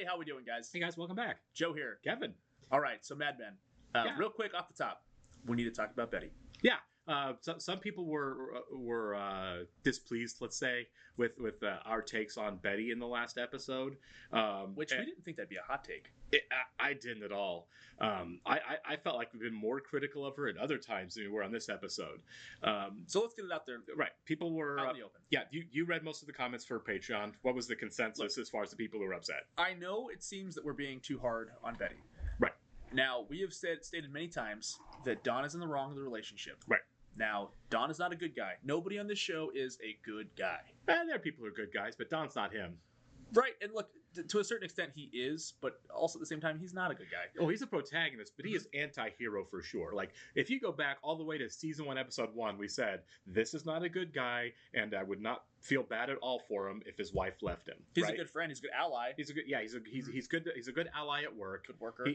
how we doing, guys? Hey guys, welcome back. Joe here. Kevin. All right, so Mad Men. Yeah. Real quick off the top, we need to talk about Betty. Yeah. Some people were displeased, let's say, with our takes on Betty in the last episode. Which we didn't think that'd be a hot take. I didn't at all. I felt like we've been more critical of her at other times than we were on this episode. So let's get it out there. Right. People were... Out in the open. Yeah, you read most of the comments for Patreon. What was the consensus as far as the people who were upset? I know it seems that we're being too hard on Betty. Right. Now, we have stated many times that Don is in the wrong of the relationship. Right. Now, Don is not a good guy. Nobody on this show is a good guy. There are people who are good guys, but Don's not him. Right, and look, to a certain extent he is, but also at the same time, he's not a good guy. Oh, he's a protagonist, but he is anti-hero for sure. Like, if you go back all the way to season 1, episode 1, we said, this is not a good guy, and I would not feel bad at all for him if his wife left him. He's a good friend. He's a good ally. He's a good, yeah. He's good. He's a good ally at work. Good worker.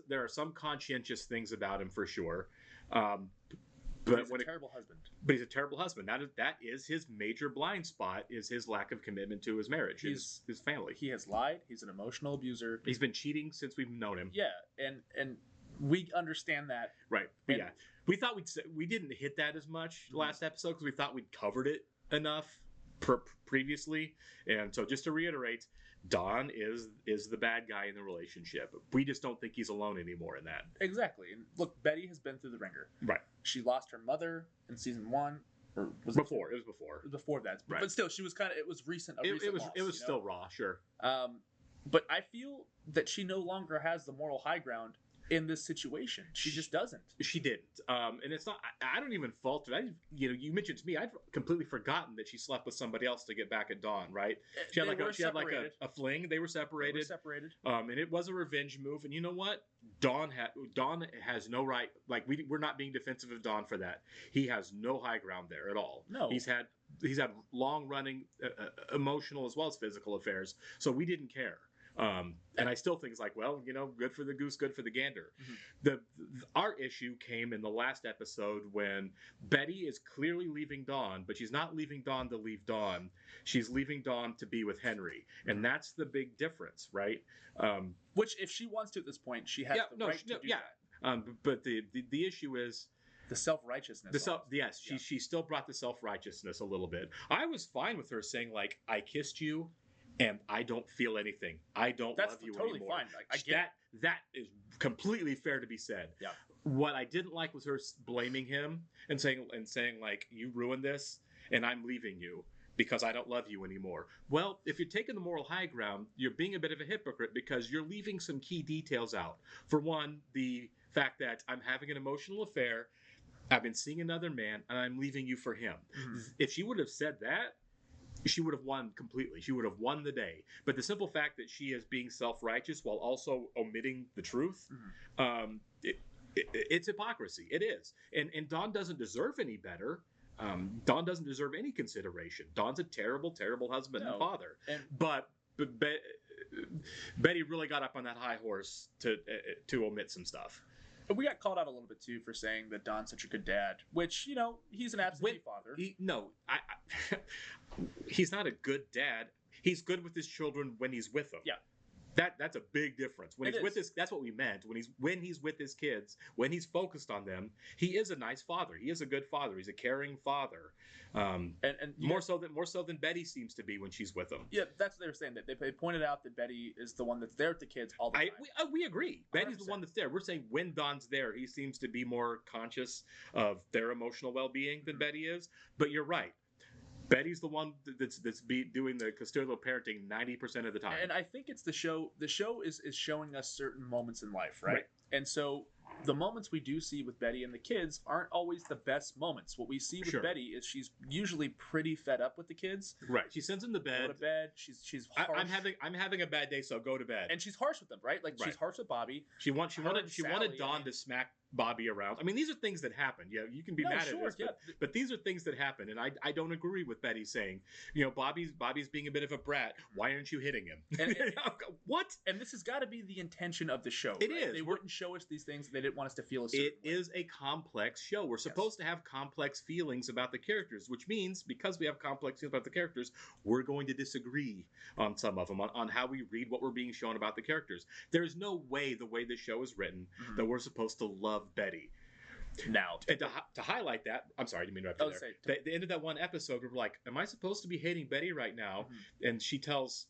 There are some conscientious things about him for sure. But he's a terrible husband. But he's a terrible husband. That is his major blind spot, is his lack of commitment to his marriage, his family. He has lied. He's an emotional abuser. He's been cheating since we've known him. Yeah, and we understand that. Right. But yeah, we thought we didn't hit that as much last episode because we thought we'd covered it enough previously. And so just to reiterate, Don is the bad guy in the relationship. We just don't think he's alone anymore in that. Exactly. And look, Betty has been through the ringer. Right. She lost her mother in season 1, or was before? It was before. It was before that. Right. But still, she was kind of. It was recent. It was still raw, sure. But I feel that she no longer has the moral high ground in this situation. She just doesn't. She didn't. And it's not, I don't even fault it. You mentioned to me, I'd completely forgotten that she slept with somebody else to get back at Dawn, right? She had a fling. They were separated. And it was a revenge move. And you know what? Dawn has no right. Like, we're not being defensive of Dawn for that. He has no high ground there at all. No. He's had long running emotional as well as physical affairs. So we didn't care. And I still think it's like, well, good for the goose, good for the gander. Mm-hmm. Our issue came in the last episode when Betty is clearly leaving Dawn, but she's not leaving Dawn to leave Dawn. She's leaving Dawn to be with Henry. Mm-hmm. And that's the big difference, right? Which, if she wants to at this point, she has the right to do that. But the issue is... the self-righteousness. Yes, she still brought the self-righteousness a little bit. I was fine with her saying, like, I kissed you, and I don't feel anything. I don't love you totally anymore. Fine. Like, I get that is completely fair to be said. Yeah. What I didn't like was her blaming him and saying like, you ruined this, and I'm leaving you because I don't love you anymore. Well, if you're taking the moral high ground, you're being a bit of a hypocrite because you're leaving some key details out. For one, the fact that I'm having an emotional affair, I've been seeing another man, and I'm leaving you for him. Mm-hmm. If she would have said that, she would have won completely. She would have won the day. But the simple fact that she is being self-righteous while also omitting the truth, it's hypocrisy. It is. And Dawn doesn't deserve any better. Dawn doesn't deserve any consideration. Dawn's a terrible, terrible husband and father. But Betty really got up on that high horse to omit some stuff. We got called out a little bit, too, for saying that Don's such a good dad, which, he's an absentee father. He's not a good dad. He's good with his children when he's with them. Yeah. That's a big difference. When he's with his, that's what we meant. When he's with his kids, when he's focused on them, he is a nice father. He is a good father. He's a caring father. And more so than Betty seems to be when she's with him. Yeah, that's what they were saying. That they pointed out that Betty is the one that's there with the kids all the time. We agree. 100%. Betty's the one that's there. We're saying when Don's there, he seems to be more conscious of their emotional well-being than Betty is. But you're right. Betty's the one that's doing the custodial parenting 90% of the time. And I think it's the show. The show is showing us certain moments in life, right? And so the moments we do see with Betty and the kids aren't always the best moments. What we see with Betty is she's usually pretty fed up with the kids. Right. She sends them to bed. Go to bed. She's harsh. I'm having a bad day, so go to bed. And she's harsh with them, right? Like she's harsh with Bobby. She wanted Dawn to smack Bobby around. I mean, these are things that happen. Yeah, you can be No, mad sure, at this, yeah. but these are things that happen, and I don't agree with Betty saying, you know, Bobby's being a bit of a brat. Why aren't you hitting him? And- what? And this has got to be the intention of the show. It right? is. They wouldn't show us these things if they didn't want us to feel a certain It way. is a complex show. We're supposed to have complex feelings about the characters, which means because we have complex feelings about the characters, we're going to disagree on some of them, on how we read what we're being shown about the characters. There's no way, the way the show is written, that we're supposed to love Betty. Now, And to highlight that, I'm sorry, I didn't mean to interrupt you there. The end of that one episode, we're like, am I supposed to be hating Betty right now? And she tells,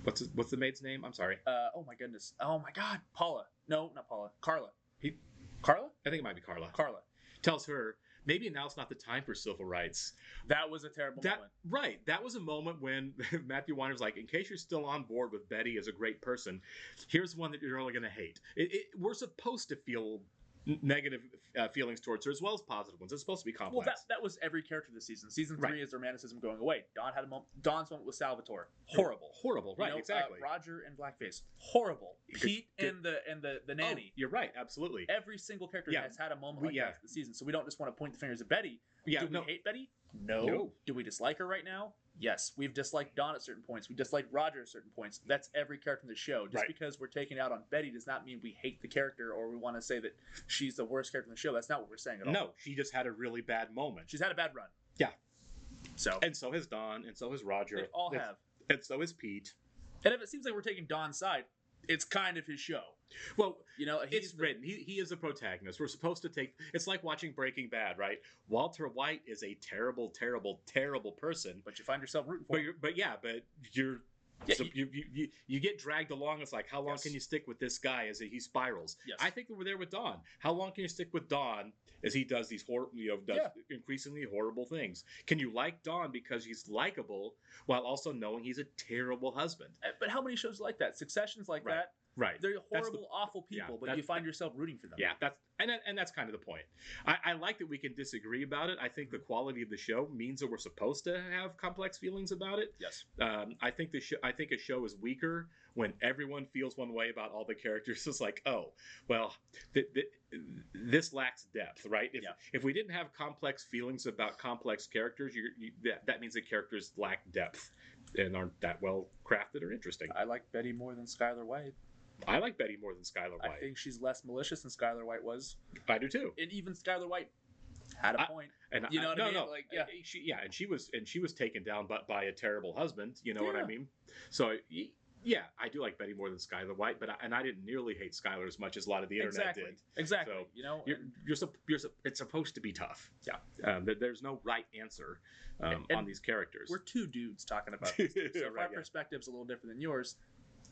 what's the maid's name? I'm sorry. Oh my goodness. Oh my God. Paula. No, not Paula. Carla. Carla? I think it might be Carla. Carla. Tells her, maybe now's not the time for civil rights. That was a terrible moment. Right. That was a moment when Matthew Weiner's like, in case you're still on board with Betty as a great person, here's one that you're only going to hate. We're supposed to feel negative feelings towards her as well as positive ones. It's supposed to be complex. Well, that was every character this season. Season 3 is the romanticism going away. Dawn had a moment. Dawn's moment with Salvatore. Horrible. Horrible. Right. You know, exactly. Roger and Blackface. Horrible. Pete and the nanny. Oh, you're right. Absolutely. Every single character has had a moment like that this season. So we don't just want to point the fingers at Betty. Yeah. Do we hate Betty? No. Do we dislike her right now? Yes. We've disliked Dawn at certain points. We disliked Roger at certain points. That's every character in the show. Just because we're taking out on Betty does not mean we hate the character or we want to say that she's the worst character in the show. That's not what we're saying at all. No, she just had a really bad moment. She's had a bad run. Yeah. So. And so has Dawn, and so has Roger. They all have. And so is Pete. And if it seems like we're taking Dawn's side, it's kind of his show. Well, you know, it's written. He is a protagonist. We're supposed to take. It's like watching Breaking Bad, right? Walter White is a terrible, terrible, terrible person. But you find yourself rooting for him. But you're. So you get dragged along. It's like, how long can you stick with this guy as he spirals? Yes. I think we're there with Dawn. How long can you stick with Dawn as he does these increasingly horrible things? Can you like Dawn because he's likable while also knowing he's a terrible husband? But how many shows like that? Succession's like that. Right. They're horrible, awful people, but you find yourself rooting for them. Yeah, that's kind of the point. I like that we can disagree about it. I think the quality of the show means that we're supposed to have complex feelings about it. Yes. I think a show is weaker when everyone feels one way about all the characters. It's like, oh, well, this lacks depth, right? If we didn't have complex feelings about complex characters, that means the characters lack depth and aren't that well crafted or interesting. I like Betty more than Skylar White. I like Betty more than Skylar White. I think she's less malicious than Skylar White was. I do too. And even Skylar White had a point. And you know what I mean? No. Like, and she was taken down by a terrible husband. You know what I mean? So yeah, I do like Betty more than Skylar White, but I didn't nearly hate Skylar as much as a lot of the internet did. Exactly. So, you know, it's supposed to be tough. Yeah. There's no right answer on these characters. We're two dudes talking about this. So if our perspective's a little different than yours,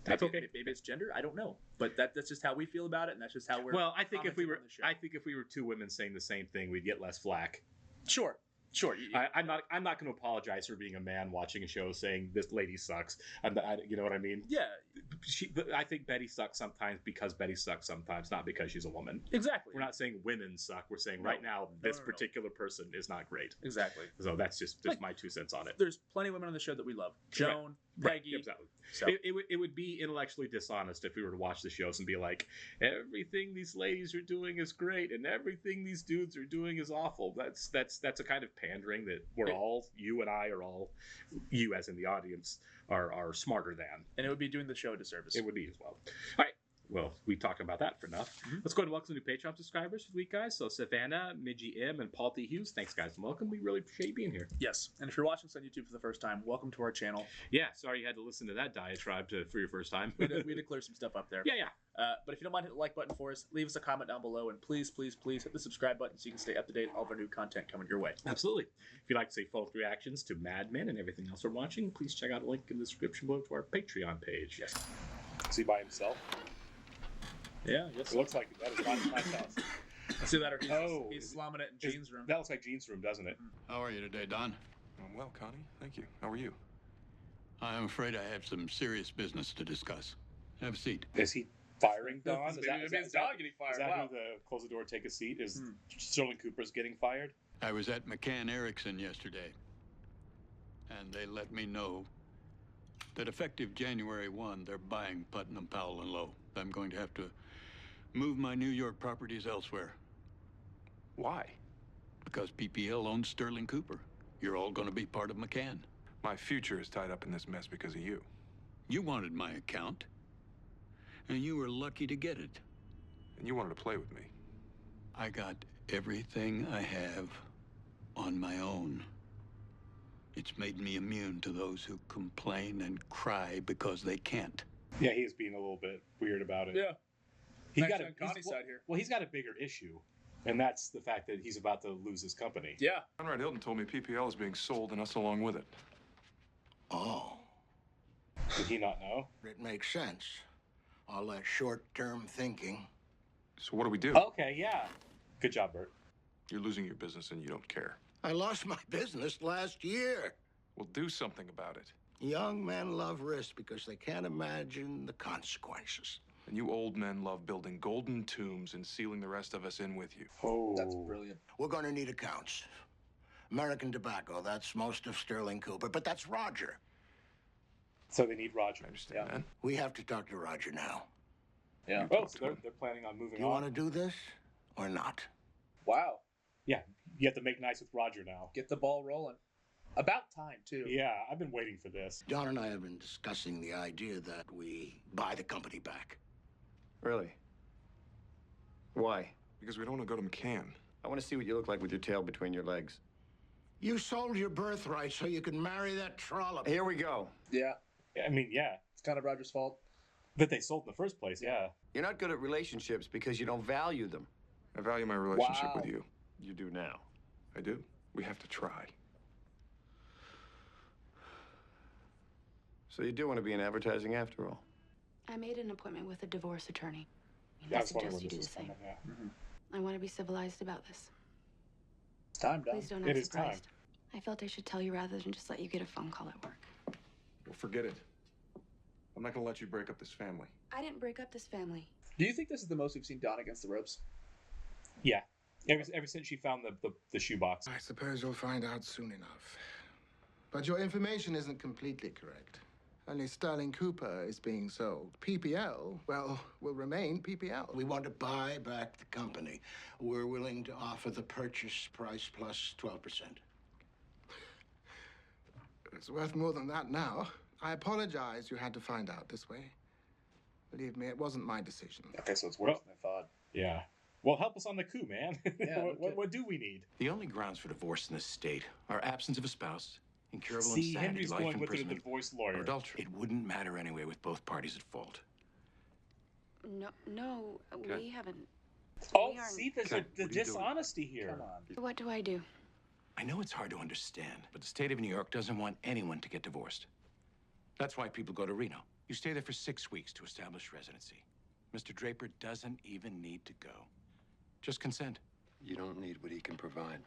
that's okay. Maybe it's gender. I don't know, but that's just how we feel about it, and that's just how we're. Well, I think if we were two women saying the same thing, we'd get less flack. Sure. I'm not going to apologize for being a man watching a show saying this lady sucks. You know what I mean? Yeah. I think Betty sucks sometimes because Betty sucks sometimes, not because she's a woman. Exactly. We're not saying women suck. We're saying right now this particular person is not great. Exactly. So that's just my 2 cents on it. There's plenty of women on the show that we love. Joan, Peggy. Exactly. So. It would be intellectually dishonest if we were to watch the shows and be like, everything these ladies are doing is great and everything these dudes are doing is awful. That's a kind of pandering that you and I are all, you as in the audience, are smarter than. And it would be doing the show a disservice. It would be as well. All right. Well, we talked about that for enough. Mm-hmm. Let's go ahead and welcome some new Patreon subscribers for the week, guys. So Savannah, Midgie M, and Paul T. Hughes. Thanks, guys, and welcome. We really appreciate you being here. Yes. And if you're watching this on YouTube for the first time, welcome to our channel. Yeah. Sorry you had to listen to that diatribe for your first time. we had to clear some stuff up there. Yeah. But if you don't mind, hit the like button for us. Leave us a comment down below. And please, please, please hit the subscribe button so you can stay up to date on all of our new content coming your way. Absolutely. If you'd like to see full reactions to Mad Men and everything else we're watching, please check out a link in the description below to our Patreon page. Yes. Is he by himself? Yeah, yes. It looks like that is not my house. Let's see that, or he's slumming it in Gene's room. That looks like Gene's room, doesn't it? How are you today, Don? I'm well, Connie. Thank you. How are you? I'm afraid I have some serious business to discuss. Have a seat. Is he firing Don? Is Don getting fired? Is that who the close the door, take a seat? Is Sterling Cooper's getting fired? I was at McCann Erickson yesterday, and they let me know that effective January 1, they're buying Putnam, Powell, and Lowe. I'm going to have to Move my New York properties elsewhere. Why? Because PPL owns Sterling Cooper. You're all going to be part of McCann. My future is tied up in this mess because of you. You wanted my account, and you were lucky to get it. And you wanted to play with me. I got everything I have on my own. It's made me immune to those who complain and cry because they can't. Yeah, he is being a little bit weird about it. Yeah. He's got on Connie's side here. Well, he's got a bigger issue, and that's the fact that he's about to lose his company. Yeah. Conrad Hilton told me PPL is being sold and us along with it. Oh, Did he not know? it makes sense. All that short-term thinking. So what do we do? Okay, yeah. Good job, Bert. You're losing your business and you don't care. I lost my business last year. Well, do something about it. Young men love risk because they can't imagine the consequences. And you old men love building golden tombs and sealing the rest of us in with you. Oh, That's brilliant. We're going to need accounts. American Tobacco, that's most of Sterling Cooper, but that's Roger. So they need Roger. I understand Yeah. that. We have to talk to Roger now. Yeah. Oh, so they're planning on moving You on. want to do this or not? Wow. Yeah, you have to make nice with Roger now. Get the ball rolling. About time, too. Yeah, I've been waiting for this. John and I have been discussing the idea that we buy the company back. Really? Why? Because we don't want to go to McCann. I want to see what you look like with your tail between your legs. You sold your birthright so you could marry that trollop. Here we go. Yeah. I mean, yeah. It's kind of Roger's fault. That they sold in the first place, yeah. You're not good at relationships because you don't value them. I value my relationship Wow. with you. You do now. I do. We have to try. So you do want to be in advertising after all? I made an appointment with a divorce attorney. I I was wondering suggest you where do this the is same. coming, yeah. I want to be civilized about this. It's time, Dom. Please don't It act is time. surprised. I felt I should tell you rather than just let you get a phone call at work. Well, forget it. I'm not going to let you break up this family. I didn't break up this family. Do you think this is the most we've seen Don against the ropes? Yeah. Ever since she found the shoebox. I suppose you'll find out soon enough. But your information isn't completely correct. Only Sterling Cooper is being sold. PPL, well, will remain PPL. We want to buy back the company. We're willing to offer the purchase price plus 12%. It's worth more than that now. I apologize you had to find out this way. Believe me, it wasn't my decision. Okay, so it's worse than I thought. Yeah. Well, help us on the coup, man. Yeah, what do we need? The only grounds for divorce in this state are absence of a spouse, incurable See, insanity, Henry's life going with the imprisonment, divorce or lawyer. adultery. It wouldn't matter anyway with both parties at fault. No, Okay. we haven't. Oh, We aren't- see, there's Okay, the what are you doing? dishonesty here. Come on. What do I do? I know it's hard to understand, but the state of New York doesn't want anyone to get divorced. That's why people go to Reno. You stay there for 6 weeks to establish residency. Mr. Draper doesn't even need to go. Just consent. You don't need what he can provide.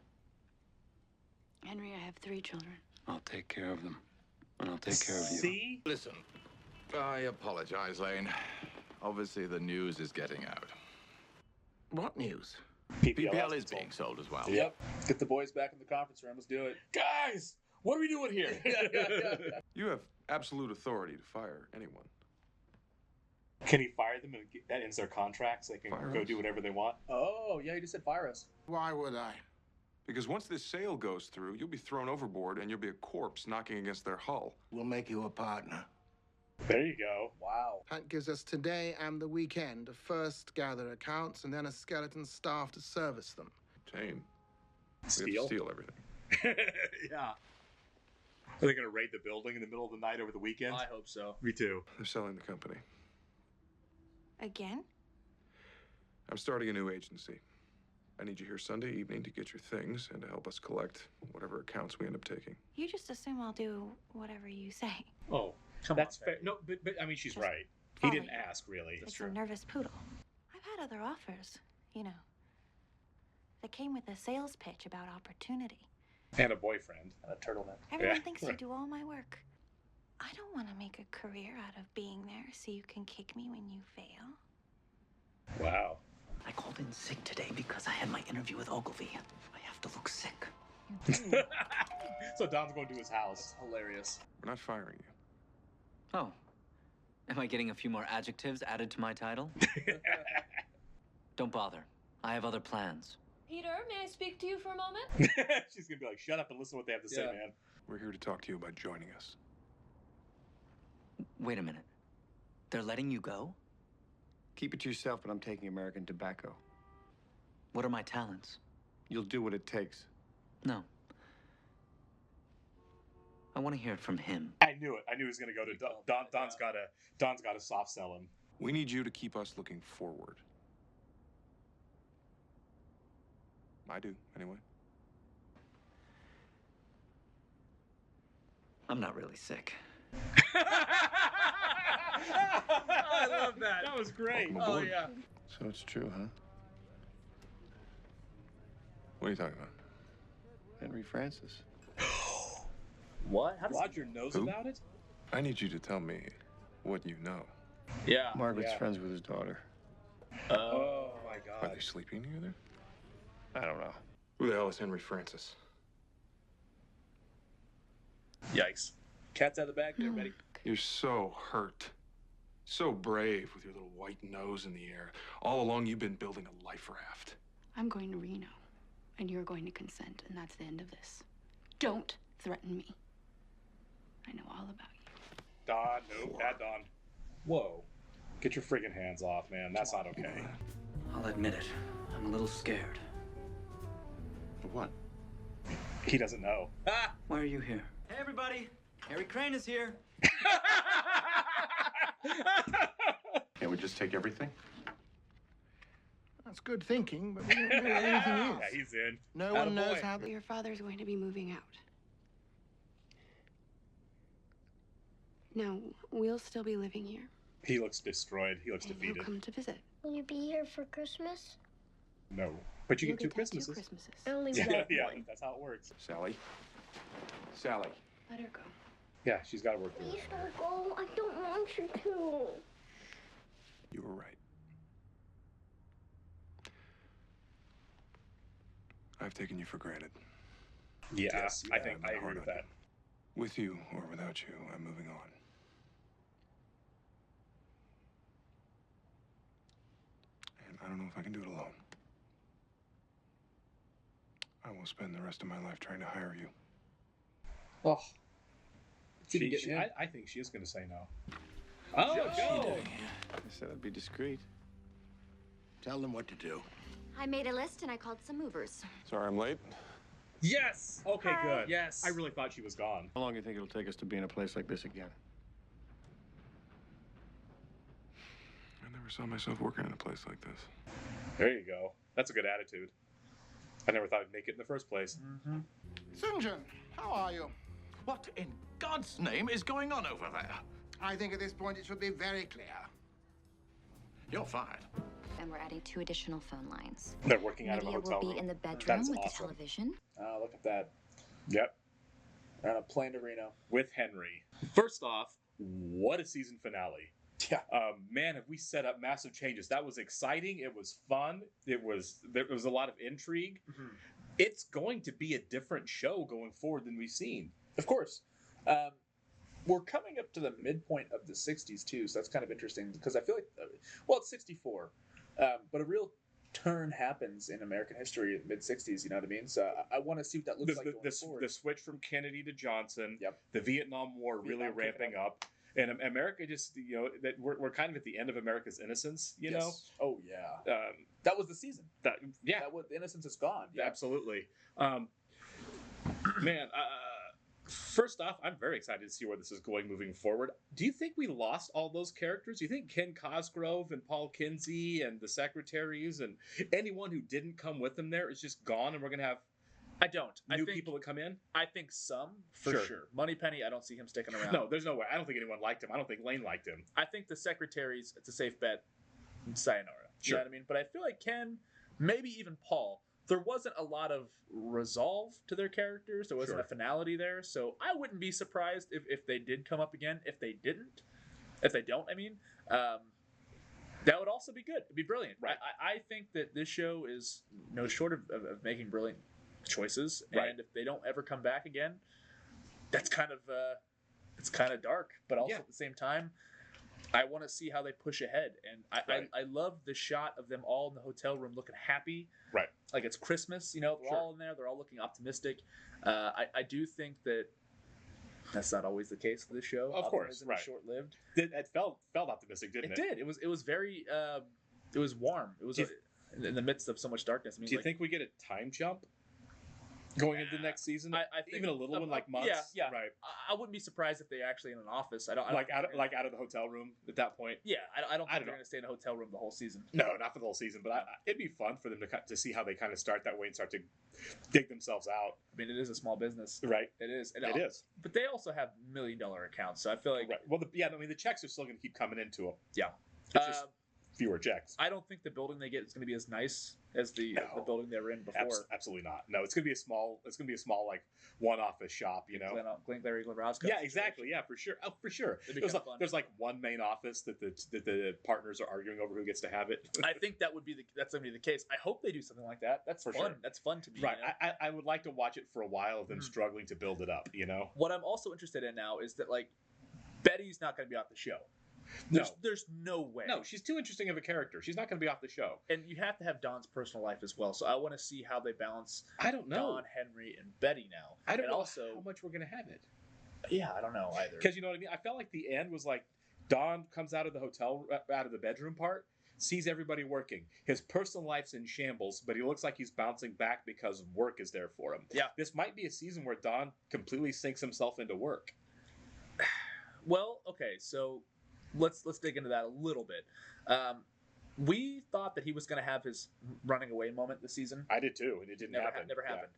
Henry, I have 3 children. I'll take care of them. And I'll take care of you. See? Listen, I apologize, Lane. Obviously, the news is getting out. What news? PPL is being sold as well. Yep. Get the boys back in the conference room. Let's do it. Guys, what are we doing here? You have absolute authority to fire anyone. Can he fire them and that ends their contracts? They can Fire go us. do whatever they want. Oh, yeah, you just said fire us. Why would I? Because once this sale goes through, you'll be thrown overboard and you'll be a corpse knocking against their hull. We'll make you a partner. There you go. Wow. That gives us today and the weekend to first gather accounts and then a skeleton staff to service them. Jane, we have to Steal? steal everything. Yeah. Are they going to raid the building in the middle of the night over the weekend? I hope so. Me too. They're selling the company. Again? I'm starting a new agency. I need you here Sunday evening to get your things and to help us collect whatever accounts we end up taking. You just assume I'll do whatever you say. Oh, Come that's on, fair. Betty. No, but I mean, she's Just right. He follow didn't you. ask, really. It's a nervous poodle. I've had other offers, you know, that came with a sales pitch about opportunity. And a boyfriend. And a turtleneck. Everyone Yeah. thinks you do all my work. I don't want to make a career out of being there so you can kick me when you fail. Wow. I called in sick today because I had my interview with Ogilvy. I have to look sick. So Don's going to his house. Hilarious. We're not firing you. Oh. Am I getting a few more adjectives added to my title? Don't bother. I have other plans. Peter, may I speak to you for a moment? She's gonna be like, shut up and listen to what they have to say, man. We're here to talk to you about joining us. Wait a minute. They're letting you go? Keep it to yourself, but I'm taking American Tobacco. What are my talents? You'll do what it takes. No. I want to hear it from him. I knew it. I knew he was gonna go to Don. Don's got to soft sell him. We need you to keep us looking forward. I do, anyway. I'm not really sick. I love that. That was great. Welcome aboard. yeah. So it's true, huh? What are you talking about? Henry Francis. What? How does Roger knows Who? about it? I need you to tell me what you know. Yeah. Margaret's yeah. friends with his daughter. Oh my Are god. they sleeping together? I don't know. Who the hell is Henry Francis? Yikes. Cat's out of the bag there, Betty. You're so hurt. So brave with your little white nose in the air. All along, you've been building a life raft. I'm going to Reno, and you're going to consent, and that's the end of this. Don't threaten me. I know all about you. Don, nope, bad Don. Whoa. Get your friggin' hands off, man. That's not okay. I'll admit it. I'm a little scared. For what? He doesn't know. Ah! Why are you here? Hey, everybody. Harry Crane is here. Can't we just take everything? That's good thinking, but we don't know where anything is. Yeah, he's in. No one knows Attaboy. how Your father's going to be moving out. Now, we'll still be living here. He looks destroyed. He looks And defeated. he'll come to visit. Will you be here for Christmas? No. But you You'll get two to have Christmases. 2 Christmases. I only Yeah, want yeah, one. that's how it works. Sally? Sally. Let her go. Yeah, she's got to work through Please it. don't go. I don't want you to. You were right. I've taken you for granted. Yeah, Yes, I yeah, think I agree with that. With you or without you, I'm moving on. And I don't know if I can do it alone. I will spend the rest of my life trying to hire you. Oh. I think she is going to say no. Oh, go! I said I'd be discreet. Tell them what to do. I made a list and I called some movers. Sorry I'm late. Yes! Okay, Hi. good. Yes. I really thought she was gone. How long do you think it'll take us to be in a place like this again? I never saw myself working in a place like this. There you go. That's a good attitude. I never thought I'd make it in the first place. Mm-hmm. Sunjin, how are you? What in God's name is going on over there? I think at this point it should be very clear. You're fired. And we're adding 2 additional phone lines. They're working out of a Lydia hotel will room. be in the bedroom That's with awesome. the television. Oh, look at that. Yep. On a plane to Reno. With Henry. First off, what a season finale. Yeah. Man, have we set up massive changes. That was exciting. It was fun. There was a lot of intrigue. Mm-hmm. It's going to be a different show going forward than we've seen. Of course. We're coming up to the midpoint of the 60s, too, so that's kind of interesting because I feel like, well, it's 64, but a real turn happens in American history in the mid-60s, you know what I mean? So I want to see what that looks like going forward. The switch from Kennedy to Johnson, Yep. the Vietnam War really Vietnam ramping up. And America just, that we're kind of at the end of America's innocence, you know? Oh, yeah. That was the season. That was, the innocence is gone. Yeah. Absolutely. Man, first off, I'm very excited to see where this is going moving forward. Do you think we lost all those characters? Do you think Ken Cosgrove and Paul Kinsey and the secretaries and anyone who didn't come with them there is just gone and we're going to have I don't. new people that come in? I think some, for sure. Moneypenny, I don't see him sticking around. No, there's no way. I don't think anyone liked him. I don't think Lane liked him. I think the secretaries, it's a safe bet, sayonara. You Sure. know what I mean? But I feel like Ken, maybe even Paul, there wasn't a lot of resolve to their characters. There wasn't Sure. a finality there. So I wouldn't be surprised if they did come up again. If they didn't, if they don't, I mean, that would also be good. It'd be brilliant. Right. I think that this show is no short of making brilliant choices. Right. And if they don't ever come back again, that's kind of it's kind of dark. But also Yeah. at the same time, I want to see how they push ahead, and Right. I love the shot of them all in the hotel room looking happy, Right. like it's Christmas. You know, they're Sure. all in there, they're all looking optimistic. I do think that that's not always the case with this show. Of course, Optimism right. is short-lived. It felt optimistic, didn't it? It did. It was very. It was warm. It was Do in the midst of so much darkness. I mean, Do you like, think we get a time jump going into next season? I think even a little one, like months. Yeah, Right. I wouldn't be surprised if they actually in an office. I don't Like think out they're of, like out of the hotel room at that point. Yeah, I don't think I don't they're know. going to stay in a hotel room the whole season. No, not for the whole season, but it'd be fun for them to see how they kind of start that way and start to dig themselves out. I mean, it is a small business, Right. It is. It is. But they also have $1 million accounts, so I feel like Right. Well, I mean, the checks are still going to keep coming into them. yeah. It's just fewer checks. I don't think the building they get is going to be as nice as the building they were in before. Absolutely not. No, it's going to be a small. It's going to be a small like one-office shop. You know. Glen Larry Roscoe. Yeah, exactly. Yeah, for sure. Oh, for sure. It'd be There's kinda like, fun. there's like one main office that the partners are arguing over who gets to have it. I think that's going to be the case. I hope they do something like that. That's For fun. sure. That's fun to me. Right. You know? I would like to watch it for a while of them struggling to build it up. You know. What I'm also interested in now is that like Betty's not going to be off the show. No. There's no way. No, she's too interesting of a character. She's not going to be off the show. And you have to have Don's personal life as well. So I want to see how they balance. I don't know. Don, Henry, and Betty now. I don't and know also, how much we're going to have it. Yeah, I don't know either. Because you know what I mean. I felt like the end was like Don comes out of the hotel, out of the bedroom part, sees everybody working. His personal life's in shambles, but he looks like he's bouncing back because work is there for him. Yeah. This might be a season where Don completely sinks himself into work. Well, okay, so let's dig into that a little bit. We thought that he was going to have his running away moment this season. I did too, and it didn't happen. Never happened.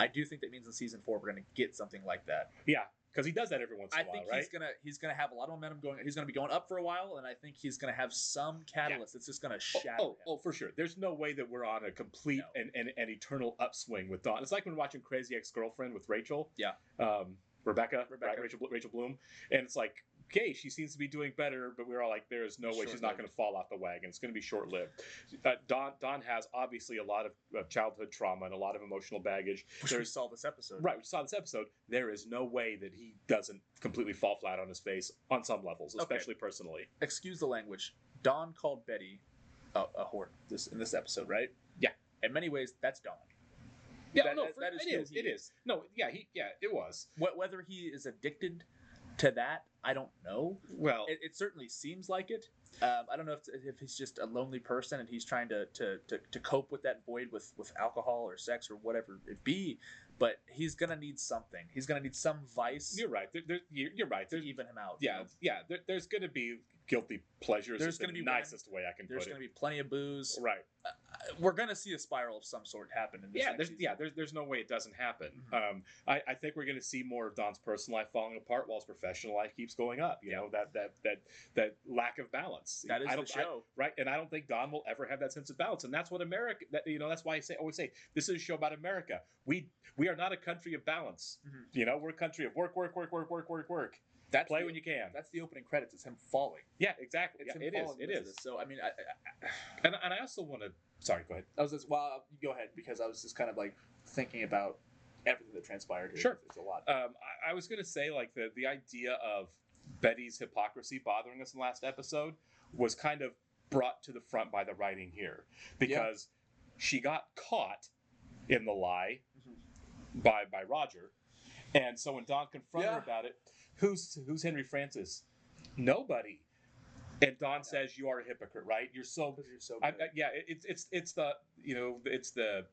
I do think that means in season 4 we're going to get something like that. Yeah, because he does that every once in a while, I think right? he's gonna have a lot of momentum going. He's gonna be going up for a while, and I think he's gonna have some catalyst that's just gonna shatter him. For sure. There's no way that we're on a complete and eternal upswing with Dawn. It's like when watching Crazy Ex-Girlfriend with Rachel. Yeah. Rebecca. Right? Rachel Bloom. And it's like, okay, she seems to be doing better, but we're all like, there is no way she's not going to fall off the wagon. It's going to be short-lived. Don has obviously a lot of childhood trauma and a lot of emotional baggage. Which we saw this episode. Right, we saw this episode. There is no way that he doesn't completely fall flat on his face on some levels, especially personally. Excuse the language. Don called Betty a whore in this episode, right? Yeah. In many ways, that's Don. Yeah, That is who he it is. No, it was. Whether he is addicted to that, I don't know. Well, it certainly seems like it. I don't know if he's just a lonely person and he's trying to cope with that void with alcohol or sex or whatever it be. But he's gonna need something. He's gonna need some vice. You're right. You're right. To even him out. Yeah, there's gonna be guilty pleasures. There's gonna be nicest way I can put it. There's gonna be plenty of booze. Right. We're gonna see a spiral of some sort happen in this. There's no way it doesn't happen. Mm-hmm. I think we're gonna see more of Don's personal life falling apart while his professional life keeps going up. You know, that lack of balance. That is the show, right? And I don't think Don will ever have that sense of balance. And that's what America. That's why I always say this is a show about America. We are not a country of balance. Mm-hmm. You know, we're a country of work. Play when you can. That's the opening credits. It's him falling. Yeah, exactly. It's him it falling. It into is. this. So I mean, and I also want to. Sorry, go ahead. I was just you go ahead because I was just kind of like thinking about everything that transpired here. Sure, it's a lot. I was going to say like the idea of Betty's hypocrisy bothering us in the last episode was kind of brought to the front by the writing here because she got caught in the lie by Roger, and so when Don confronted her about it, who's Henry Francis? Nobody. And Don says you are a hypocrite, right? You're so good. It's the it's the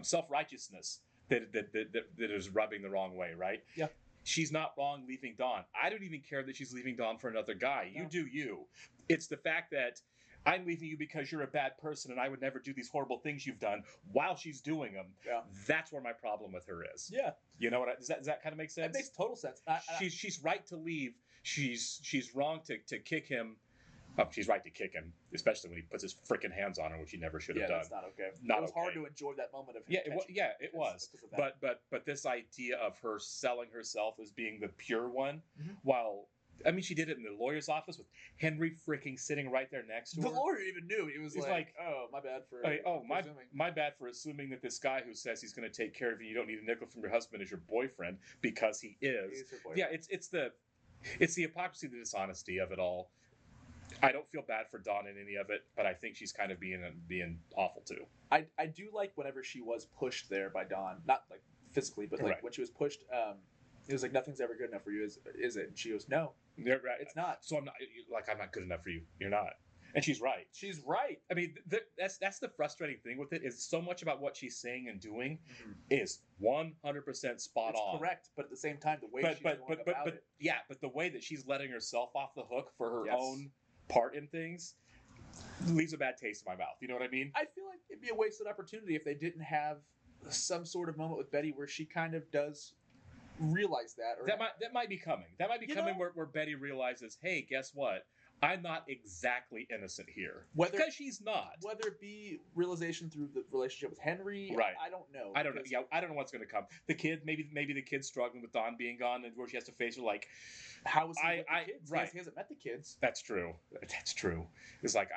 self-righteousness that is rubbing the wrong way, right? Yeah. She's not wrong leaving Don. I don't even care that she's leaving Don for another guy. You do you. It's the fact that I'm leaving you because you're a bad person and I would never do these horrible things you've done while she's doing them. Yeah. That's where my problem with her is. Yeah. You know what? Does that kind of make sense? It makes total sense. She's right to leave. She's wrong to kick him. She's right to kick him, especially when he puts his freaking hands on her, which he never should have done. That's not okay. It was hard to enjoy that moment of him. It was. But this idea of her selling herself as being the pure one, while I mean she did it in the lawyer's office with Henry freaking sitting right there next to her. The lawyer even knew. He's like, "Oh, my bad for my bad for assuming that this guy who says he's going to take care of you, you don't need a nickel from your husband, is your boyfriend because he is." He's her boyfriend. Yeah, it's the It's the hypocrisy, the dishonesty of it all. I don't feel bad for Dawn in any of it, but I think she's kind of being awful too. I do like whenever she was pushed there by Dawn, not like physically, but like when she was pushed. It was like, nothing's ever good enough for you, is it? And she goes, no, it's not. So I'm not good enough for you. You're not. And she's right. She's right. I mean, that's the frustrating thing with it, is so much about what she's saying and doing is 100% spot on. Correct, but at the same time, the way she's going about it. Yeah, but the way that she's letting herself off the hook for her own part in things leaves a bad taste in my mouth. You know what I mean? I feel like it'd be a wasted opportunity if they didn't have some sort of moment with Betty where she kind of does realize that. Or that might be coming. That might be coming where Betty realizes, hey, guess what? I'm not exactly innocent here. Because she's not. Whether it be realization through the relationship with Henry, right? I don't know. I don't know. Yeah, I don't know what's going to come. The kid, maybe the kid's struggling with Dawn being gone, and where she has to face her like, how is he with the kids? Right. He hasn't met the kids. That's true. That's true. It's like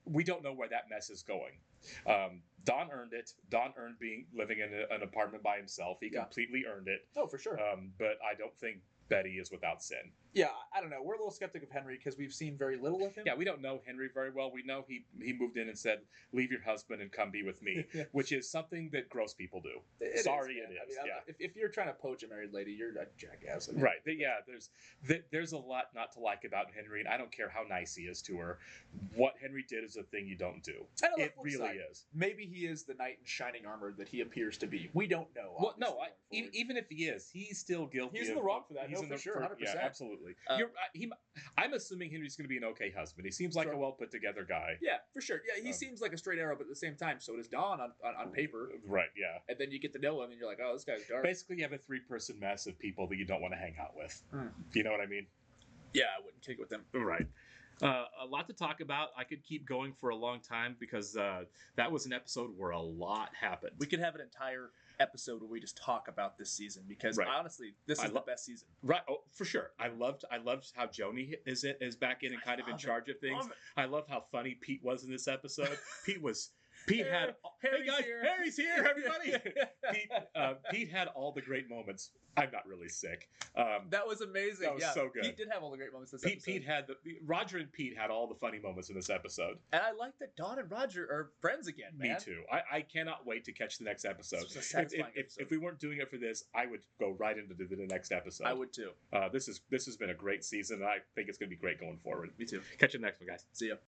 we don't know where that mess is going. Don earned it. Don earned living in an apartment by himself. He completely earned it. Oh, for sure. But I don't think Betty is without sin. Yeah, I don't know. We're a little skeptic of Henry because we've seen very little of him. Yeah, we don't know Henry very well. We know he moved in and said, "Leave your husband and come be with me," which is something that gross people do. Sorry, it is. I mean, if you're trying to poach a married lady, you're a jackass. I mean, right. Yeah. There's a lot not to like about Henry, and I don't care how nice he is to her. What Henry did is a thing you don't do. It really is. Maybe he is the knight in shining armor that he appears to be. We don't know. Well, no. Even if he is, he's still guilty. He's in the wrong for that. For sure, 100%. Yeah, absolutely. I'm assuming Henry's going to be an okay husband. He seems like a well put together guy. Yeah, for sure. Yeah, he seems like a straight arrow, but at the same time, so does Dawn on paper. Right. Yeah. And then you get to know him, and you're like, oh, this guy's dark. Basically, you have a 3-person mess of people that you don't want to hang out with. You know what I mean? Yeah, I wouldn't kick with them. Right. A lot to talk about. I could keep going for a long time because that was an episode where a lot happened. We could have an entire episode where we just talk about this season because honestly, this is the best season. Right. Oh, for sure. I loved how Joni is back in and kind of in charge of things. I loved how funny Pete was in this episode. Pete had Harry's here, everybody. Pete had all the great moments. I'm not really sick. That was amazing. That was so good. Pete did have all the great moments this episode. Roger and Pete had all the funny moments in this episode. And I like that Dawn and Roger are friends again, man. Me too. I cannot wait to catch the next episode. Episode. If we weren't doing it for this, I would go right into the next episode. I would too. This has been a great season. And I think it's going to be great going forward. Me too. Catch you next one, guys. See ya.